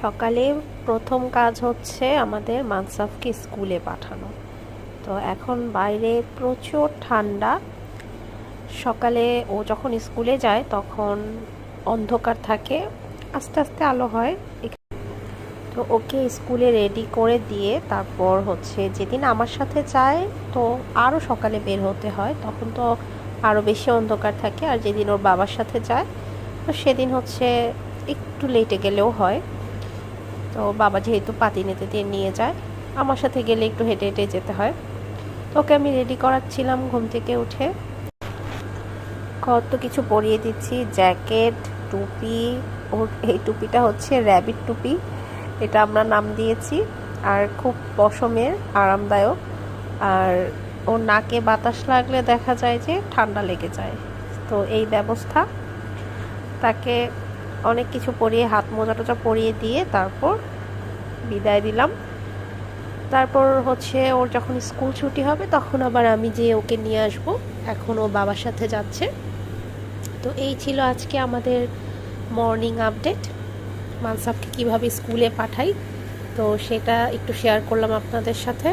সকালে প্রথম কাজ হচ্ছে আমাদের মানসাফকে স্কুলে পাঠানো। তো এখন বাইরে প্রচুর ঠান্ডা। সকালে ও যখন স্কুলে যায় তখন অন্ধকার থাকে, আস্তে আস্তে আলো হয়। তো ওকে স্কুলে রেডি করে দিয়ে তারপর হচ্ছে যেদিন আমার সাথে যায় তো আরও সকালে বের হতে হয়, তখন তো আরও বেশি অন্ধকার থাকে। আর যেদিন ওর বাবার সাথে যায় তো সেদিন হচ্ছে একটু লেটে গেলেও হয়। তো বাবা যেহেতু পাতি নেতে দিয়ে নিয়ে যায়, আমার সাথে গেলে একটু হেঁটে হেঁটে যেতে হয়। তো ওকে আমি রেডি করাচ্ছিলাম ঘুম থেকে উঠে, কত কিছু পরিয়ে দিচ্ছি, জ্যাকেট, টুপি। ওর এই টুপিটা হচ্ছে র্যাবিট টুপি, এটা আমরা নাম দিয়েছি। আর খুব পশমের, আরামদায়ক। আর ওর নাকে বাতাস লাগলে দেখা যায় যে ঠান্ডা লেগে যায়, তো এই ব্যবস্থা। তাকে অনেক কিছু পরিয়ে, হাত মোজা টোজা পরিয়ে দিয়ে তারপর বিদায় দিলাম। তারপর হচ্ছে ওর যখন স্কুল ছুটি হবে তখন আবার আমি যেয়ে ওকে নিয়ে আসবো। এখন ও বাবার সাথে যাচ্ছে। তো এই ছিল আজকে আমাদের মর্নিং আপডেট। মানসাফকে কীভাবে স্কুলে পাঠাই তো সেটা একটু শেয়ার করলাম আপনাদের সাথে।